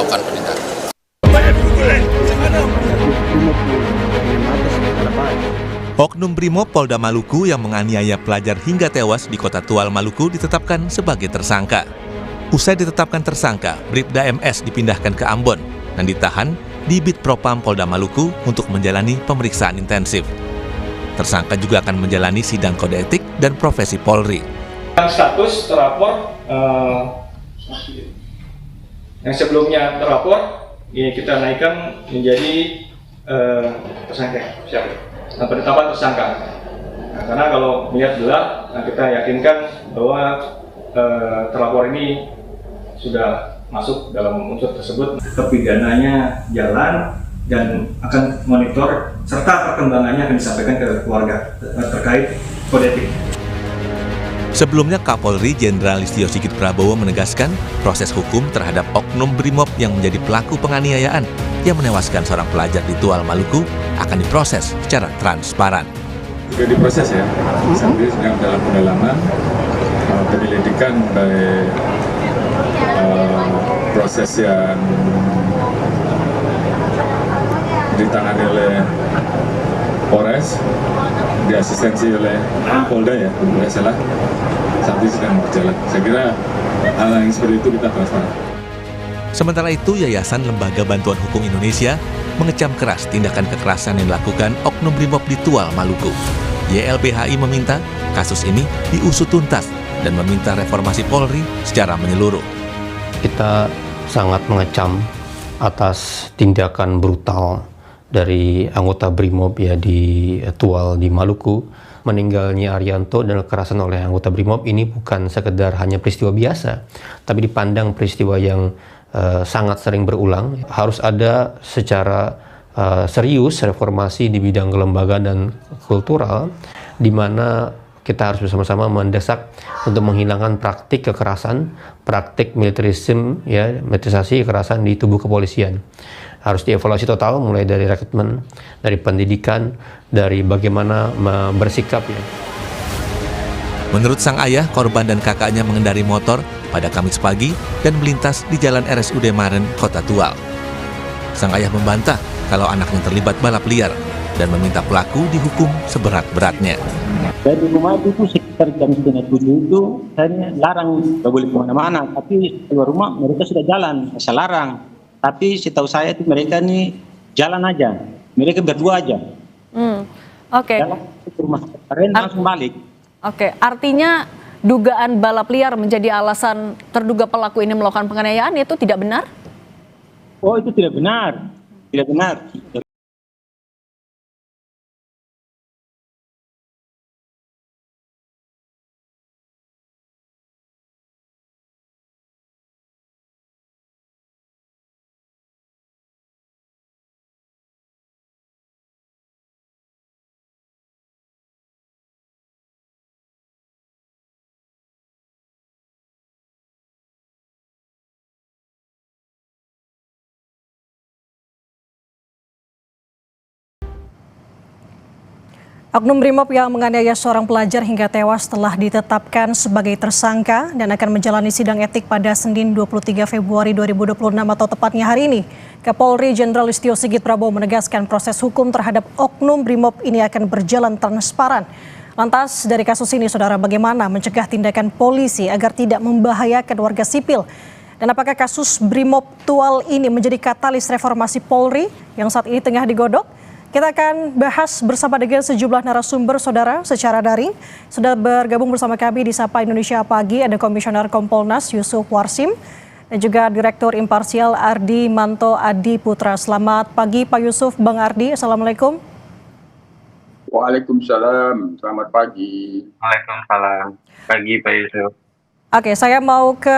melakukan penindakan. Oknum Brimob Polda Maluku yang menganiaya pelajar hingga tewas di Kota Tual, Maluku ditetapkan sebagai tersangka. Usai ditetapkan tersangka, Bribda MS dipindahkan ke Ambon dan ditahan di Bitpropam Polda Maluku untuk menjalani pemeriksaan intensif. Tersangka juga akan menjalani sidang kode etik dan profesi Polri. Status terlapor yang sebelumnya terlapor ini kita naikkan menjadi tersangka. Penetapan tersangka. Nah, karena kalau melihat gelap, kita yakinkan bahwa terlapor ini sudah masuk dalam unsur tersebut. Terpidananya jalan dan akan monitor serta perkembangannya akan disampaikan ke keluarga terkait kode etik. Sebelumnya Kapolri Jenderal Listio Sigit Prabowo menegaskan proses hukum terhadap oknum Brimob yang menjadi pelaku penganiayaan yang menewaskan seorang pelajar di Tual, Maluku akan diproses secara transparan. Juga diproses ya, sambil sedang dalam pendalaman penyelidikan dari proses yang ditangani oleh Polres, diasistensi oleh Polda ya, kalau tidak salah, saat ini sedang berjalan. Saya kira hal yang seperti itu kita transparan. Sementara itu, Yayasan Lembaga Bantuan Hukum Indonesia mengecam keras tindakan kekerasan yang dilakukan oknum Brimob di Tual, Maluku. YLBHI meminta kasus ini diusut tuntas dan meminta reformasi Polri secara menyeluruh. Kita sangat mengecam atas tindakan brutal dari anggota Brimob ya di Tual di Maluku. Meninggalnya Arianto dan kekerasan oleh anggota Brimob ini bukan sekedar hanya peristiwa biasa, tapi dipandang peristiwa yang sangat sering berulang. Harus ada secara serius reformasi di bidang kelembagaan dan kultural, di mana kita harus bersama-sama mendesak untuk menghilangkan praktik kekerasan, praktik militerisme, ya, militerisasi kekerasan di tubuh kepolisian. Harus dievaluasi total, mulai dari rekrutmen, dari pendidikan, dari bagaimana bersikap ya. Menurut sang ayah, korban dan kakaknya mengendari motor pada Kamis pagi dan melintas di Jalan RSUD Maren, Kota Tual. Sang ayah membantah kalau anaknya terlibat balap liar dan meminta pelaku dihukum seberat-beratnya. Dari rumah itu sekitar jam 6:30 itu saya larang, nggak boleh kemana-mana. Tapi keluar rumah mereka sudah jalan, saya larang. Tapi setahu saya itu mereka nih jalan aja, mereka berdua aja. Oke. Jalan ke rumah kemarin langsung balik. Oke, artinya dugaan balap liar menjadi alasan terduga pelaku ini melakukan penganiayaan itu tidak benar? Oh, itu tidak benar, tidak benar. Oknum Brimob yang menganiaya seorang pelajar hingga tewas telah ditetapkan sebagai tersangka dan akan menjalani sidang etik pada Senin 23 Februari 2026 atau tepatnya hari ini. Kapolri Jenderal Listio Sigit Prabowo menegaskan proses hukum terhadap oknum Brimob ini akan berjalan transparan. Lantas dari kasus ini, saudara, bagaimana mencegah tindakan polisi agar tidak membahayakan warga sipil? Dan apakah kasus Brimob Tual ini menjadi katalis reformasi Polri yang saat ini tengah digodok? Kita akan bahas bersama dengan sejumlah narasumber, saudara, secara daring. Sudah bergabung bersama kami di Sapa Indonesia Pagi, ada Komisioner Kompolnas Yusuf Warsim, dan juga Direktur Imparsial Ardi Manto Adi Putra. Selamat pagi Pak Yusuf, Bang Ardi, Assalamualaikum. Waalaikumsalam, selamat pagi. Waalaikumsalam, pagi Pak Yusuf. Oke, saya mau ke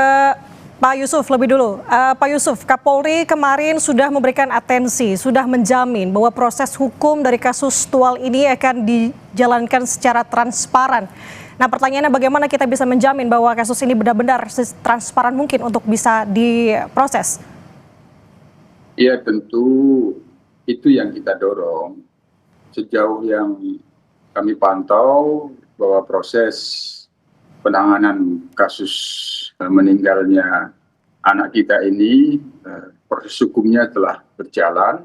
Pak Yusuf lebih dulu. Pak Yusuf, Kapolri kemarin sudah memberikan atensi, sudah menjamin bahwa proses hukum dari kasus Tual ini akan dijalankan secara transparan. Nah, pertanyaannya bagaimana kita bisa menjamin bahwa kasus ini benar-benar transparan mungkin untuk bisa diproses? Ya, tentu itu yang kita dorong. Sejauh yang kami pantau bahwa proses penanganan kasus meninggalnya anak kita ini proses hukumnya telah berjalan,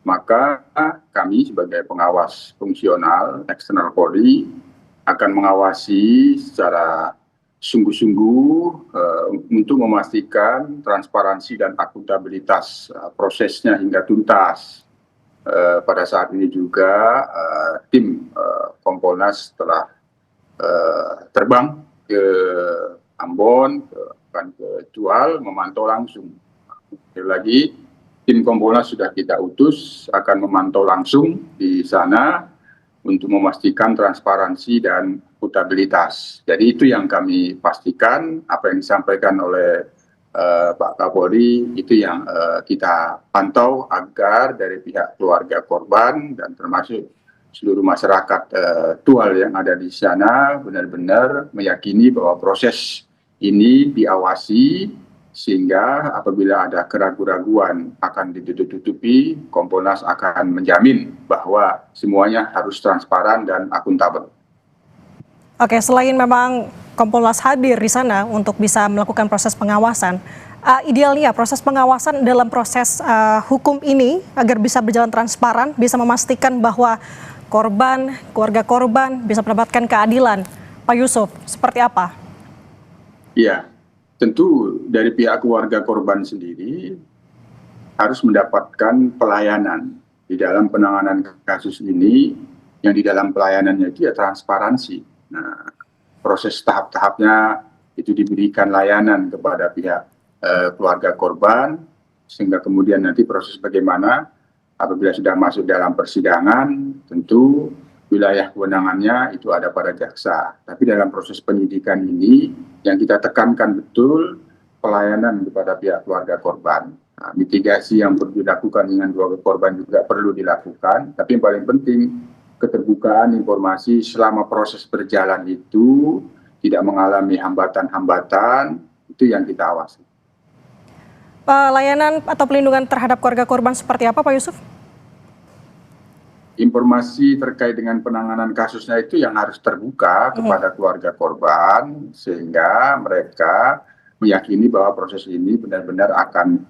maka kami sebagai pengawas fungsional eksternal Polri akan mengawasi secara sungguh-sungguh untuk memastikan transparansi dan akuntabilitas prosesnya hingga tuntas. Pada saat ini juga tim Kompolnas telah terbang ke Ambon, ke Tual, memantau langsung. Sekali lagi, tim Kompolnas sudah kita utus akan memantau langsung di sana untuk memastikan transparansi dan akuntabilitas. Jadi itu yang kami pastikan, apa yang disampaikan oleh Pak Kapolri itu yang kita pantau agar dari pihak keluarga korban dan termasuk seluruh masyarakat Tual yang ada di sana benar-benar meyakini bahwa proses ini diawasi sehingga apabila ada keraguan-raguan akan ditutup-tutupi, Kompolnas akan menjamin bahwa semuanya harus transparan dan akuntabel. Oke, selain memang Kompolnas hadir di sana untuk bisa melakukan proses pengawasan, idealnya proses pengawasan dalam proses hukum ini agar bisa berjalan transparan, bisa memastikan bahwa korban, keluarga korban bisa mendapatkan keadilan. Pak Yusuf, seperti apa? Iya, tentu dari pihak keluarga korban sendiri harus mendapatkan pelayanan di dalam penanganan kasus ini, yang di dalam pelayanannya itu ya transparansi. Nah, proses tahap-tahapnya itu diberikan layanan kepada pihak keluarga korban, sehingga kemudian nanti proses bagaimana apabila sudah masuk dalam persidangan, tentu wilayah kewenangannya itu ada pada jaksa. Tapi dalam proses penyidikan ini, yang kita tekankan betul pelayanan kepada pihak keluarga korban. Nah, mitigasi yang perlu dilakukan dengan keluarga korban juga perlu dilakukan. Tapi yang paling penting, keterbukaan informasi selama proses berjalan itu tidak mengalami hambatan-hambatan, itu yang kita awasi. Layanan atau pelindungan terhadap keluarga korban seperti apa, Pak Yusuf? Informasi terkait dengan penanganan kasusnya itu yang harus terbuka kepada keluarga korban, sehingga mereka meyakini bahwa proses ini benar-benar akan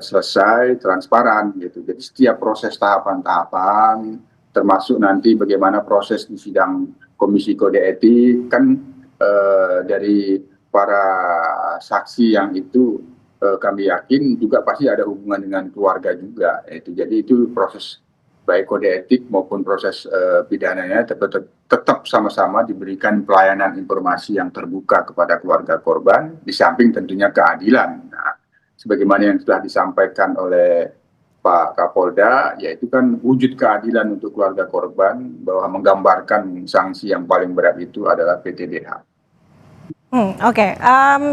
selesai, transparan gitu. Jadi setiap proses tahapan-tahapan, termasuk nanti bagaimana proses di sidang Komisi Kode Etik, kan dari para saksi yang itu kami yakin juga pasti ada hubungan dengan keluarga juga. Jadi itu proses baik kode etik maupun proses pidananya tetap sama-sama diberikan pelayanan informasi yang terbuka kepada keluarga korban, di samping tentunya keadilan. Nah, sebagaimana yang telah disampaikan oleh Pak Kapolda, yaitu kan wujud keadilan untuk keluarga korban bahwa menggambarkan sanksi yang paling berat itu adalah PTDH. Oke.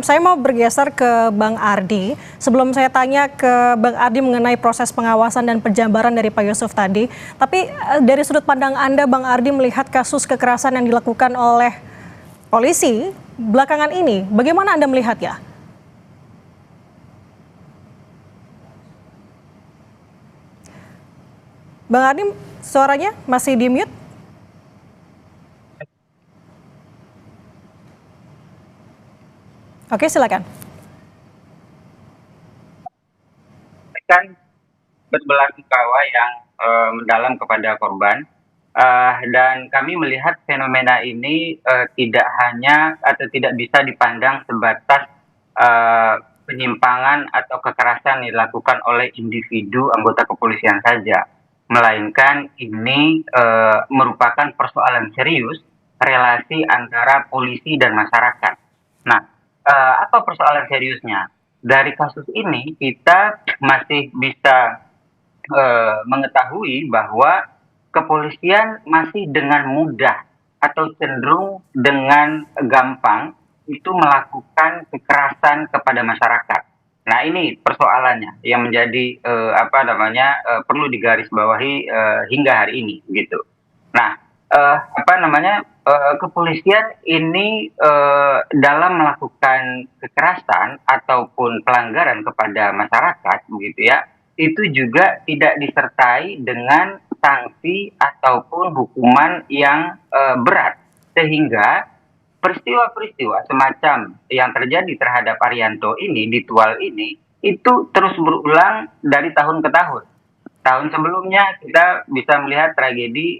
Saya mau bergeser ke Bang Ardi. Sebelum saya tanya ke Bang Ardi mengenai proses pengawasan dan penjabaran dari Pak Yusuf tadi, tapi dari sudut pandang Anda, Bang Ardi, melihat kasus kekerasan yang dilakukan oleh polisi belakangan ini, bagaimana Anda melihatnya? Bang Ardi, suaranya masih di mute? Oke, silakan. Kan berbela-sungkawa yang mendalam kepada korban, dan kami melihat fenomena ini tidak hanya atau tidak bisa dipandang sebatas penyimpangan atau kekerasan yang dilakukan oleh individu anggota kepolisian saja, melainkan ini merupakan persoalan serius relasi antara polisi dan masyarakat. Nah, apa persoalan seriusnya? Dari kasus ini kita masih bisa mengetahui bahwa kepolisian masih dengan mudah atau cenderung dengan gampang itu melakukan kekerasan kepada masyarakat. Nah, ini persoalannya yang menjadi perlu digarisbawahi hingga hari ini gitu. Nah, kepolisian ini dalam melakukan kekerasan ataupun pelanggaran kepada masyarakat begitu ya, itu juga tidak disertai dengan sanksi ataupun hukuman yang berat, sehingga peristiwa-peristiwa semacam yang terjadi terhadap Arianto ini di Tual ini itu terus berulang dari tahun ke tahun. Tahun sebelumnya kita bisa melihat tragedi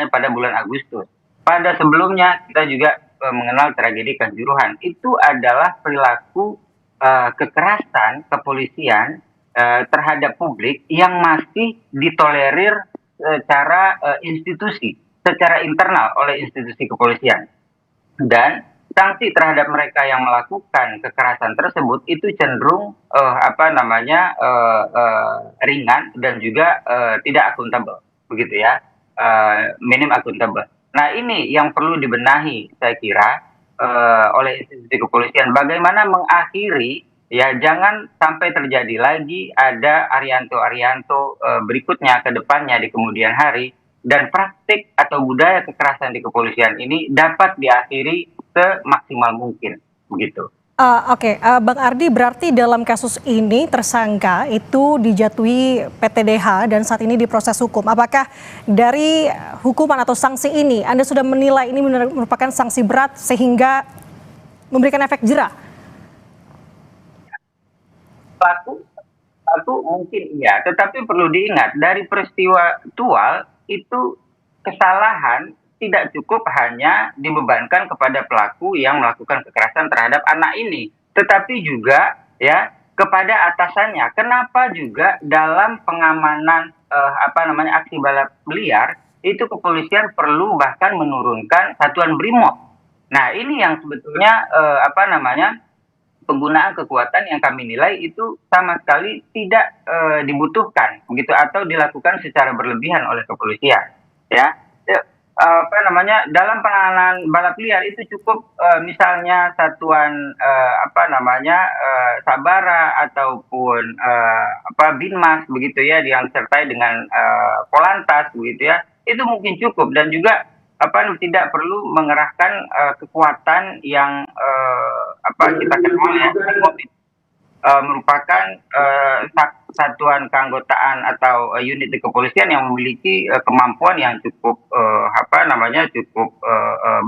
pada bulan Agustus. Pada sebelumnya kita juga mengenal tragedi Kanjuruhan. Itu adalah perilaku kekerasan kepolisian terhadap publik yang masih ditolerir secara institusi, secara internal oleh institusi kepolisian. Dan sanksi terhadap mereka yang melakukan kekerasan tersebut itu cenderung ringan dan juga tidak akuntabel, begitu ya, minim akuntabel. Nah, ini yang perlu dibenahi, saya kira, oleh institusi kepolisian. Bagaimana mengakhiri, ya, jangan sampai terjadi lagi ada Arianto berikutnya ke depannya di kemudian hari, dan praktik atau budaya kekerasan di kepolisian ini dapat diakhiri semaksimal mungkin, begitu. Oke, Bang Ardi, berarti dalam kasus ini tersangka itu dijatuhi PTDH dan saat ini diproses hukum. Apakah dari hukuman atau sanksi ini Anda sudah menilai ini merupakan sanksi berat sehingga memberikan efek jera? Pelaku mungkin iya, tetapi perlu diingat dari peristiwa aktual itu kesalahan tidak cukup hanya dibebankan kepada pelaku yang melakukan kekerasan terhadap anak ini, tetapi juga ya kepada atasannya. Kenapa juga dalam pengamanan aksi balap liar itu kepolisian perlu bahkan menurunkan satuan BRIMOB. Nah, ini yang sebetulnya penggunaan kekuatan yang kami nilai itu sama sekali tidak dibutuhkan, begitu, atau dilakukan secara berlebihan oleh kepolisian. Ya, dalam penanganan balap liar itu cukup misalnya satuan Sabara ataupun Binmas, begitu ya, yang disertai dengan Polantas, begitu ya, itu mungkin cukup, dan juga tidak perlu mengerahkan kekuatan yang kita kenal ya, merupakan satuan keanggotaan atau unit di kepolisian yang memiliki kemampuan yang cukup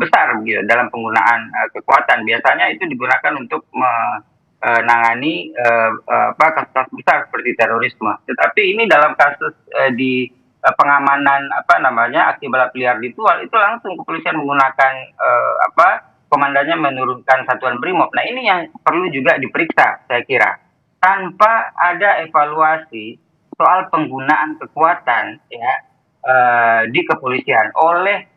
besar gitu dalam penggunaan kekuatan. Biasanya itu digunakan untuk menangani kasus besar seperti terorisme. Tetapi ini dalam kasus di pengamanan aksi balap liar di Tual, itu langsung kepolisian menggunakan komandannya menurunkan satuan BRIMOB. Nah, ini yang perlu juga diperiksa, saya kira. Tanpa ada evaluasi soal penggunaan kekuatan ya di kepolisian oleh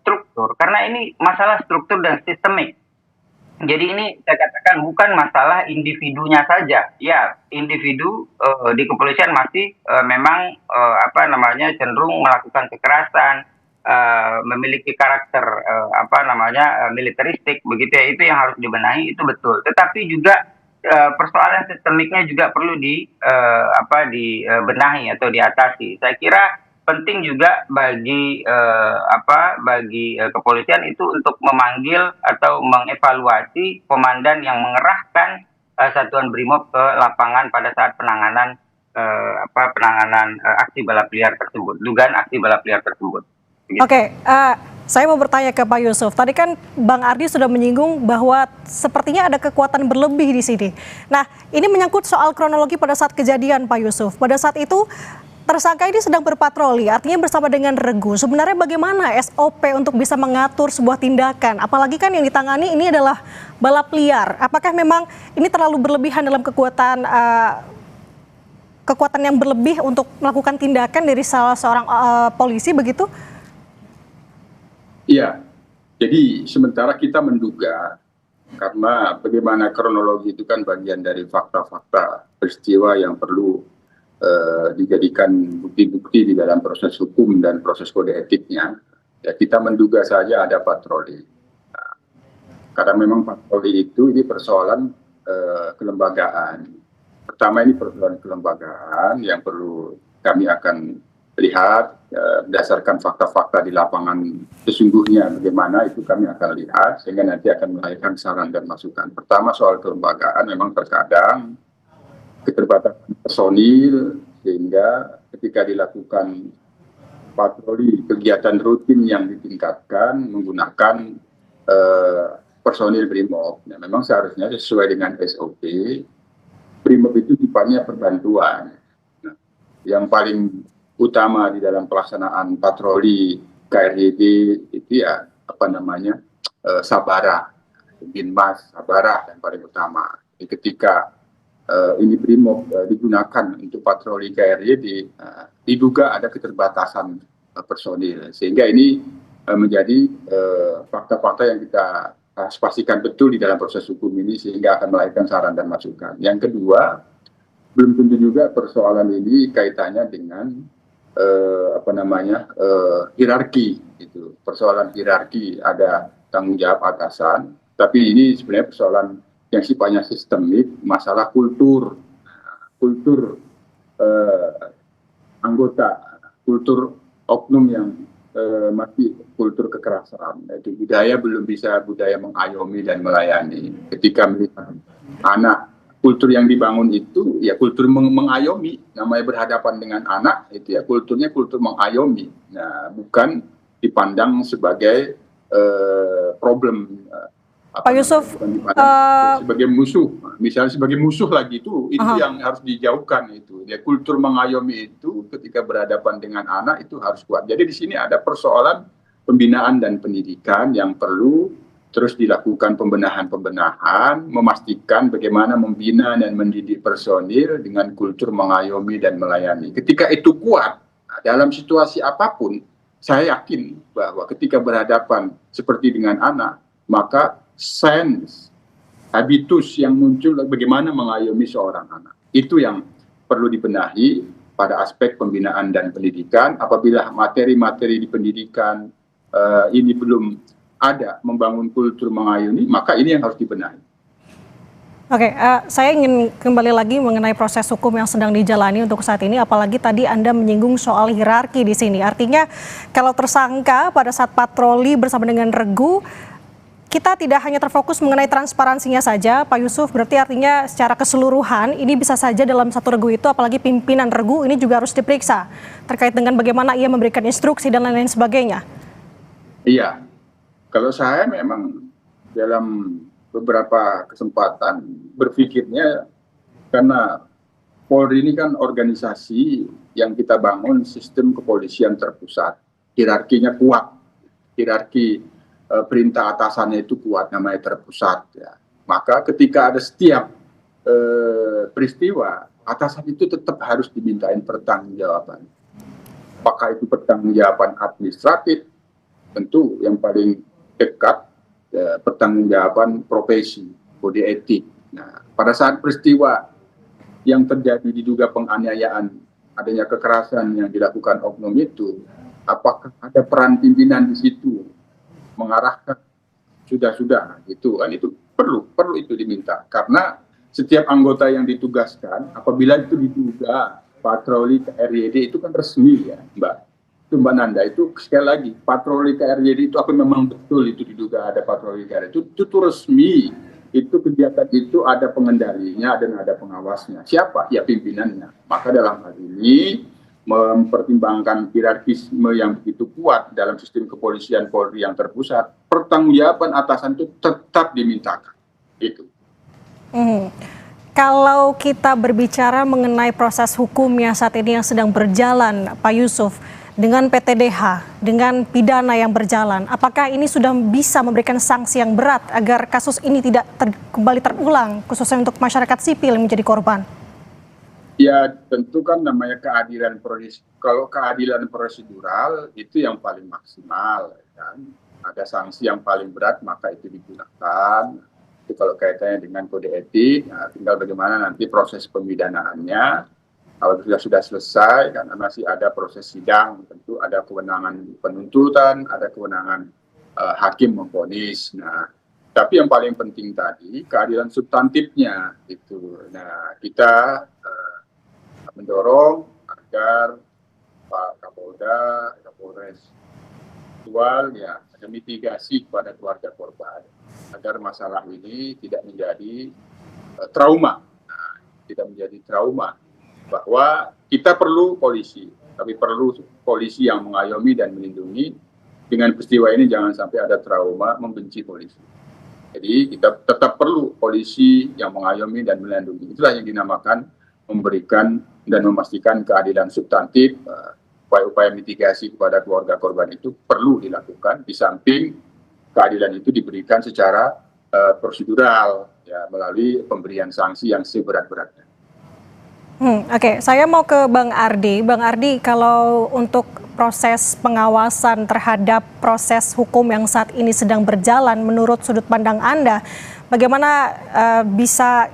struktur, karena ini masalah struktur dan sistemik. Jadi ini saya katakan bukan masalah individunya saja. Ya, individu di kepolisian masih memang cenderung melakukan kekerasan, memiliki karakter militeristik, begitu ya. Itu yang harus dibenahi, itu betul. Tetapi juga persoalan sistemiknya juga perlu dibenahi atau diatasi. Saya kira penting juga bagi kepolisian itu untuk memanggil atau mengevaluasi komandan yang mengerahkan satuan BRIMOB ke lapangan pada saat penanganan aksi balap liar tersebut, dugaan aksi balap liar tersebut. Oke, saya mau bertanya ke Pak Yusuf. Tadi kan Bang Ardi sudah menyinggung bahwa sepertinya ada kekuatan berlebih di sini. Nah, ini menyangkut soal kronologi pada saat kejadian, Pak Yusuf. Pada saat itu tersangka ini sedang berpatroli, artinya bersama dengan regu. Sebenarnya bagaimana SOP untuk bisa mengatur sebuah tindakan? Apalagi kan yang ditangani ini adalah balap liar. Apakah memang ini terlalu berlebihan dalam kekuatan yang berlebih untuk melakukan tindakan dari salah seorang polisi begitu? Iya, jadi sementara kita menduga, karena bagaimana kronologi itu kan bagian dari fakta-fakta peristiwa yang perlu dijadikan bukti-bukti di dalam proses hukum dan proses kode etiknya, ya kita menduga saja ada patroli. Nah, karena memang patroli itu ini persoalan kelembagaan. Pertama, ini persoalan kelembagaan yang perlu kami akan lihat berdasarkan fakta-fakta di lapangan sesungguhnya bagaimana, itu kami akan lihat sehingga nanti akan melahirkan saran dan masukan. Pertama, soal kelembagaan, memang terkadang keterbatasan personil sehingga ketika dilakukan patroli kegiatan rutin yang ditingkatkan menggunakan personil BRIMOB, nah, memang seharusnya sesuai dengan SOP Brimob itu sifatnya perbantuan. Nah, yang paling utama di dalam pelaksanaan patroli KRYD itu ya Sabara, Binmas, Sabara yang paling utama. Jadi ketika ini Brimob digunakan untuk patroli KRYD, diduga ada keterbatasan personil, sehingga ini menjadi fakta-fakta yang kita harus pastikan betul di dalam proses hukum ini, sehingga akan melahirkan saran dan masukan. Yang kedua, belum tentu juga persoalan ini kaitannya dengan hierarki. Itu persoalan hierarki, ada tanggung jawab atasan, tapi ini sebenarnya persoalan yang sifatnya sistemik, masalah kultur anggota, kultur oknum yang masih kultur kekerasan. Itu budaya belum bisa budaya mengayomi dan melayani. Ketika melihat anak, kultur yang dibangun itu ya kultur mengayomi. Namanya berhadapan dengan anak itu ya kulturnya kultur mengayomi. Nah, bukan dipandang sebagai problem. Pak Yusuf, sebagai musuh, misalnya sebagai musuh lagi itu yang harus dijauhkan itu. Ya, kultur mengayomi itu ketika berhadapan dengan anak itu harus kuat. Jadi di sini ada persoalan pembinaan dan pendidikan yang perlu terus dilakukan pembenahan, memastikan bagaimana membina dan mendidik personil dengan kultur mengayomi dan melayani. Ketika itu kuat, dalam situasi apapun, saya yakin bahwa ketika berhadapan seperti dengan anak, maka sense, habitus yang muncul bagaimana mengayomi seorang anak. Itu yang perlu dibenahi pada aspek pembinaan dan pendidikan. Apabila materi-materi di pendidikan ini belum ada membangun kultur mengayomi, maka ini yang harus dibenahi. Oke, saya ingin kembali lagi mengenai proses hukum yang sedang dijalani untuk saat ini, apalagi tadi Anda menyinggung soal hierarki di sini. Artinya kalau tersangka pada saat patroli bersama dengan regu, kita tidak hanya terfokus mengenai transparansinya saja, Pak Yusuf, berarti artinya secara keseluruhan ini bisa saja dalam satu regu itu, apalagi pimpinan regu ini juga harus diperiksa terkait dengan bagaimana ia memberikan instruksi dan lain-lain sebagainya. Iya, kalau saya memang dalam beberapa kesempatan berpikirnya, karena Polri ini kan organisasi yang kita bangun sistem kepolisian terpusat, hierarkinya kuat, hierarki perintah atasannya itu kuat, namanya terpusat. Ya. Maka ketika ada setiap peristiwa, atasan itu tetap harus dimintain pertanggungjawaban. Apakah itu pertanggungjawaban administratif, tentu yang paling dekat pertanggungjawaban profesi, kode etik. Nah, pada saat peristiwa yang terjadi diduga penganiayaan, adanya kekerasan yang dilakukan oknum itu, apakah ada peran pimpinan di situ mengarahkan sudah itu kan, itu perlu itu diminta, karena setiap anggota yang ditugaskan apabila itu diduga patroli KRYD itu kan resmi ya Mbak Nanda, itu sekali lagi patroli KRYD itu apa memang betul itu diduga ada patroli KRYD itu resmi, itu kegiatan itu ada pengendalinya dan ada pengawasnya, siapa ya pimpinannya. Maka dalam hal ini mempertimbangkan hierarkisme yang begitu kuat dalam sistem kepolisian Polri yang terpusat, pertanggungjawaban atasan itu tetap dimintakan. Itu. Kalau kita berbicara mengenai proses hukumnya saat ini yang sedang berjalan, Pak Yusuf, dengan PTDH, dengan pidana yang berjalan, apakah ini sudah bisa memberikan sanksi yang berat agar kasus ini tidak kembali terulang, khususnya untuk masyarakat sipil yang menjadi korban? Ya tentu kan namanya keadilan kalau keadilan prosedural itu yang paling maksimal kan. Ada sanksi yang paling berat maka itu digunakan. Itu kalau kaitannya dengan kode etik, nah, tinggal bagaimana nanti proses pemidanaannya. Kalau sudah selesai karena masih ada proses sidang, tentu ada kewenangan penuntutan, ada kewenangan hakim memvonis. Nah, tapi yang paling penting tadi keadilan substantifnya itu. Nah, kita mendorong agar Pak Kapolda, Kapolres aktual ya ada mitigasi kepada keluarga korban agar masalah ini tidak menjadi trauma, tidak menjadi trauma, bahwa kita perlu polisi, tapi perlu polisi yang mengayomi dan melindungi. Dengan peristiwa ini jangan sampai ada trauma membenci polisi. Jadi kita tetap perlu polisi yang mengayomi dan melindungi. Itulah yang dinamakan memberikan dan memastikan keadilan substantif. Upaya-upaya mitigasi kepada keluarga korban itu perlu dilakukan, di samping keadilan itu diberikan secara prosedural, ya, melalui pemberian sanksi yang seberat-beratnya. Oke, saya mau ke Bang Ardi. Bang Ardi, kalau untuk proses pengawasan terhadap proses hukum yang saat ini sedang berjalan, menurut sudut pandang Anda, bagaimana bisa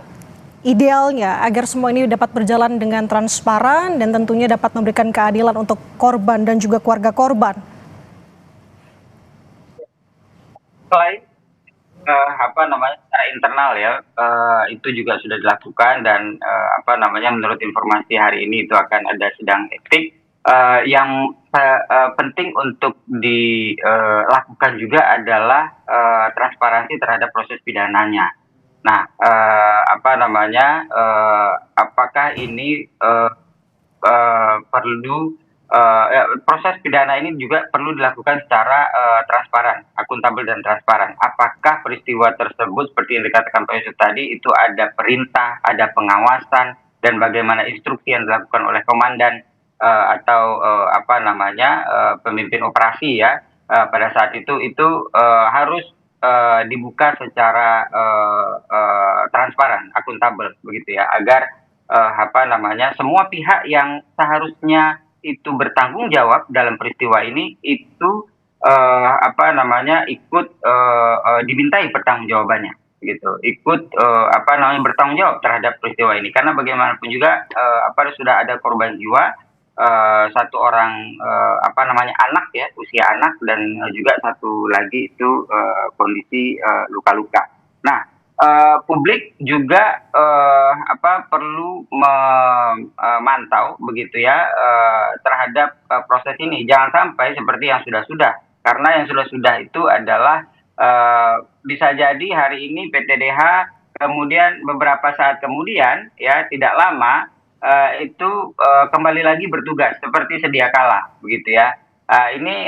idealnya agar semua ini dapat berjalan dengan transparan dan tentunya dapat memberikan keadilan untuk korban dan juga keluarga korban? Selain secara internal ya, itu juga sudah dilakukan dan menurut informasi hari ini itu akan ada sidang etik. Yang penting untuk dilakukan juga adalah transparansi terhadap proses pidananya. Nah, apakah ini perlu proses pidana ini juga perlu dilakukan secara transparan, akuntabel dan transparan. Apakah peristiwa tersebut seperti yang dikatakan Pak Yusuf tadi itu ada perintah, ada pengawasan, dan bagaimana instruksi yang dilakukan oleh komandan atau pemimpin operasi ya pada saat itu harus dibuka secara transparan, akuntabel begitu ya, agar semua pihak yang seharusnya itu bertanggung jawab dalam peristiwa ini itu ikut dimintai pertanggungjawabannya gitu, ikut bertanggung jawab terhadap peristiwa ini, karena bagaimanapun juga sudah ada korban jiwa, satu orang anak ya, usia anak, dan juga satu lagi itu kondisi luka-luka. Nah, publik juga perlu memantau begitu ya terhadap proses ini. Jangan sampai seperti yang sudah-sudah, karena yang sudah-sudah itu adalah bisa jadi hari ini PTDH, kemudian beberapa saat kemudian ya tidak lama itu kembali lagi bertugas seperti sedia kala begitu ya. Ini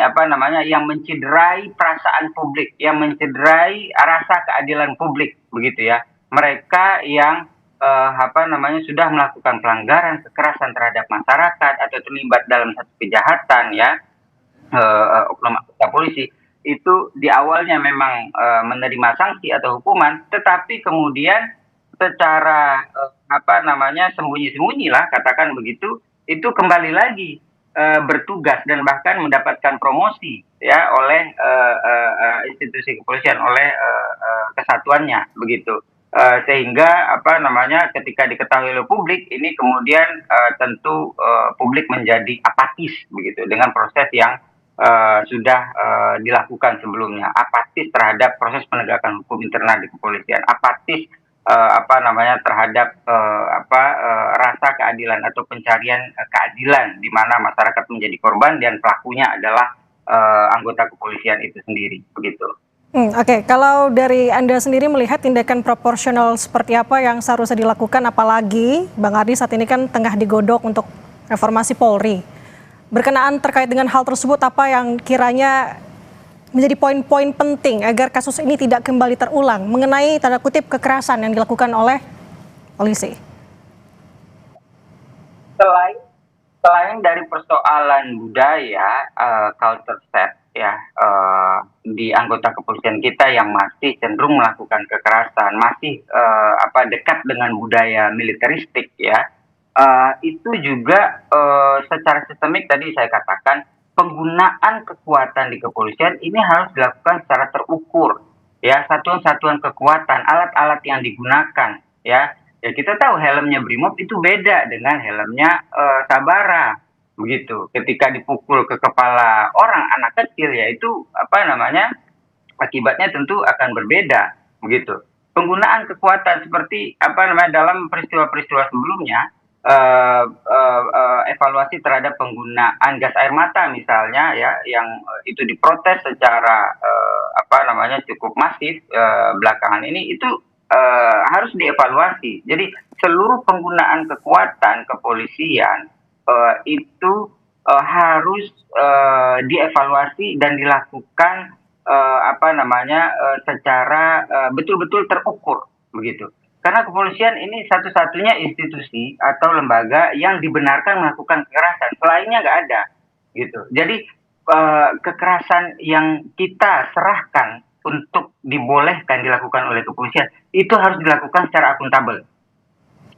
yang mencederai perasaan publik, yang mencederai rasa keadilan publik begitu ya. Mereka yang sudah melakukan pelanggaran kekerasan terhadap masyarakat atau terlibat dalam satu kejahatan ya, oknum anggota polisi itu di awalnya memang menerima sanksi atau hukuman, tetapi kemudian secara sembunyi-sembunyi lah katakan begitu, itu kembali lagi bertugas dan bahkan mendapatkan promosi ya oleh institusi kepolisian, oleh kesatuannya begitu, sehingga ketika diketahui oleh publik ini kemudian tentu publik menjadi apatis begitu dengan proses yang sudah dilakukan sebelumnya, apatis terhadap proses penegakan hukum internal di kepolisian, apatis terhadap rasa keadilan atau pencarian keadilan di mana masyarakat menjadi korban dan pelakunya adalah anggota kepolisian itu sendiri begitu. Oke, kalau dari Anda sendiri melihat tindakan proporsional seperti apa yang seharusnya dilakukan, apalagi Bang Ardi saat ini kan tengah digodok untuk reformasi Polri. Berkenaan terkait dengan hal tersebut, apa yang kiranya menjadi poin-poin penting agar kasus ini tidak kembali terulang mengenai tanda kutip kekerasan yang dilakukan oleh polisi? Selain dari persoalan budaya, culture set ya di anggota kepolisian kita yang masih cenderung melakukan kekerasan, masih dekat dengan budaya militeristik ya, itu juga secara sistemik tadi saya katakan, penggunaan kekuatan di kepolisian ini harus dilakukan secara terukur ya, satuan-satuan kekuatan, alat-alat yang digunakan ya. Ya kita tahu helmnya Brimob itu beda dengan helmnya Sabara begitu. Ketika dipukul ke kepala orang, anak kecil ya, itu akibatnya tentu akan berbeda begitu. Penggunaan kekuatan seperti dalam peristiwa-peristiwa sebelumnya, evaluasi terhadap penggunaan gas air mata misalnya ya, yang itu diprotes secara cukup masif belakangan ini, itu harus dievaluasi. Jadi seluruh penggunaan kekuatan kepolisian itu harus dievaluasi dan dilakukan secara betul-betul terukur begitu. Karena kepolisian ini satu-satunya institusi atau lembaga yang dibenarkan melakukan kekerasan, selainnya nggak ada gitu. Jadi kekerasan yang kita serahkan untuk dibolehkan dilakukan oleh kepolisian itu harus dilakukan secara akuntabel.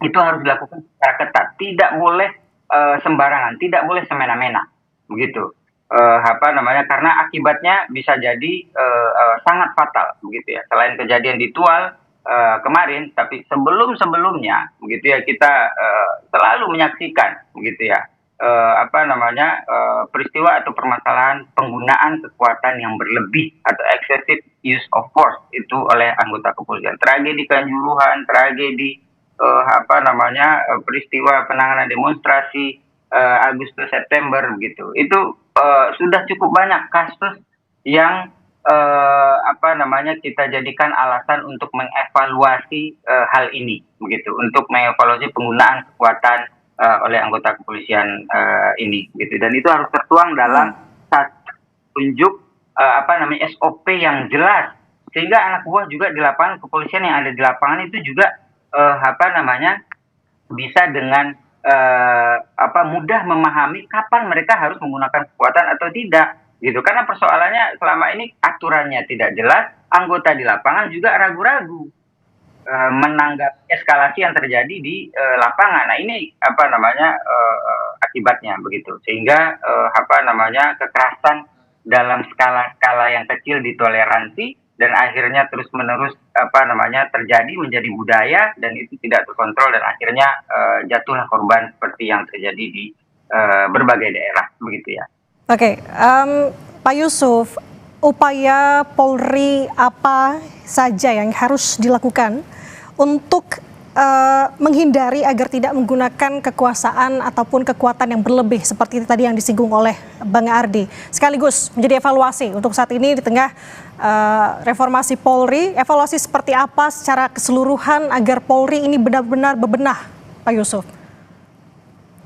Itu harus dilakukan secara ketat, tidak boleh sembarangan, tidak boleh semena-mena begitu. Karena akibatnya bisa jadi sangat fatal begitu ya. Selain kejadian di Tual kemarin, tapi sebelumnya begitu ya, kita selalu menyaksikan begitu ya peristiwa atau permasalahan penggunaan kekuatan yang berlebih atau excessive use of force itu oleh anggota kepolisian. Tragedi Kanjuruhan, tragedi peristiwa penanganan demonstrasi Agustus September begitu. Itu sudah cukup banyak kasus yang kita jadikan alasan untuk mengevaluasi hal ini begitu, untuk mengevaluasi penggunaan kekuatan oleh anggota kepolisian ini gitu, dan itu harus tertuang dalam satu tunjuk SOP yang jelas, sehingga anak buah juga di lapangan, kepolisian yang ada di lapangan itu juga bisa dengan mudah memahami kapan mereka harus menggunakan kekuatan atau tidak gitu. Karena persoalannya selama ini aturannya tidak jelas, anggota di lapangan juga ragu-ragu menanggapi eskalasi yang terjadi di lapangan. Nah, ini akibatnya begitu, sehingga kekerasan dalam skala yang kecil ditoleransi dan akhirnya terus-menerus terjadi menjadi budaya, dan itu tidak terkontrol dan akhirnya jatuhlah korban seperti yang terjadi di berbagai daerah begitu ya. Oke, Pak Yusuf, upaya Polri apa saja yang harus dilakukan untuk menghindari agar tidak menggunakan kekuasaan ataupun kekuatan yang berlebih seperti tadi yang disinggung oleh Bang Ardi, sekaligus menjadi evaluasi untuk saat ini di tengah reformasi Polri, evaluasi seperti apa secara keseluruhan agar Polri ini benar-benar bebenah, Pak Yusuf?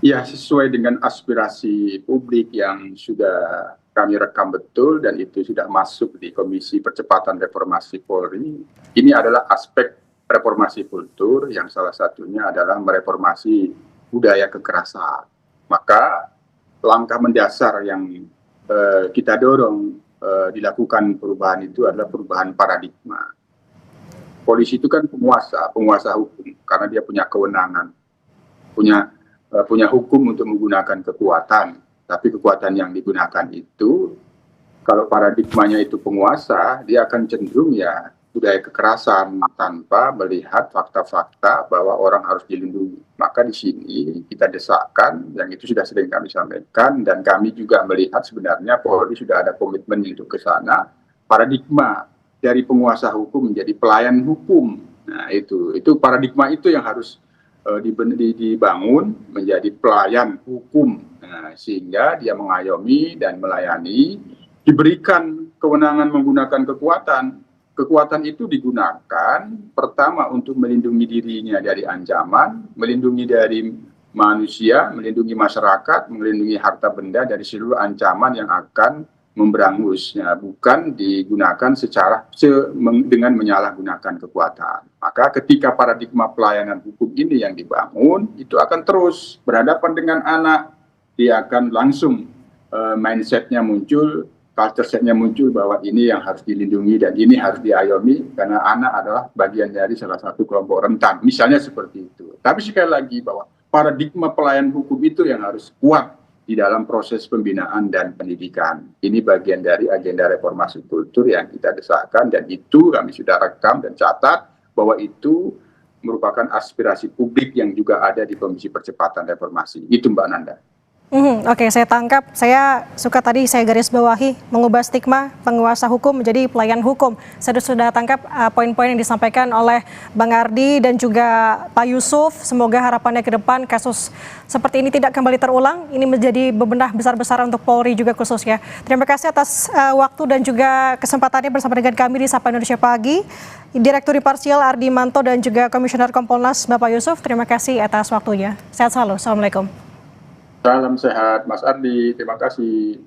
Ya, sesuai dengan aspirasi publik yang sudah kami rekam betul dan itu sudah masuk di Komisi Percepatan Reformasi Polri. Ini adalah aspek reformasi kultur yang salah satunya adalah mereformasi budaya kekerasan. Maka langkah mendasar yang kita dorong dilakukan perubahan itu adalah perubahan paradigma. Polisi itu kan penguasa hukum, karena dia punya kewenangan, punya hukum untuk menggunakan kekuatan, tapi kekuatan yang digunakan itu, kalau paradigmanya itu penguasa, dia akan cenderung ya budaya kekerasan tanpa melihat fakta-fakta bahwa orang harus dilindungi. Maka di sini kita desakkan, yang itu sudah sering kami sampaikan, dan kami juga melihat sebenarnya Polri sudah ada komitmen untuk ke sana, paradigma dari penguasa hukum menjadi pelayan hukum. Nah itu paradigma itu yang harus dibangun menjadi pelayan hukum, sehingga dia mengayomi dan melayani, diberikan kewenangan menggunakan kekuatan itu digunakan pertama untuk melindungi dirinya dari ancaman, melindungi dari manusia, melindungi masyarakat, melindungi harta benda dari seluruh ancaman yang akan memberangusnya, bukan digunakan dengan menyalahgunakan kekuatan. Maka ketika paradigma pelayanan hukum ini yang dibangun, itu akan terus berhadapan dengan anak, dia akan langsung mindsetnya muncul, culture setnya muncul bahwa ini yang harus dilindungi dan ini harus diayomi karena anak adalah bagian dari salah satu kelompok rentan, misalnya seperti itu. Tapi sekali lagi bahwa paradigma pelayanan hukum itu yang harus kuat di dalam proses pembinaan dan pendidikan. Ini bagian dari agenda reformasi kultur yang kita desakkan, dan itu kami sudah rekam dan catat bahwa itu merupakan aspirasi publik yang juga ada di Komisi Percepatan Reformasi. Itu Mbak Nanda. Oke, saya tangkap. Saya suka tadi saya garis bawahi mengubah stigma penguasa hukum menjadi pelayan hukum. Saya sudah tangkap poin-poin yang disampaikan oleh Bang Ardi dan juga Pak Yusuf. Semoga harapannya ke depan kasus seperti ini tidak kembali terulang. Ini menjadi bebenah besar-besaran untuk Polri juga khususnya. Terima kasih atas waktu dan juga kesempatannya bersama dengan kami di Sapa Indonesia Pagi. Direktur Imparsial Ardi Manto dan juga Komisioner Kompolnas Bapak Yusuf. Terima kasih atas waktunya. Sehat selalu. Assalamualaikum. Salam sehat Mas Ardi, terima kasih.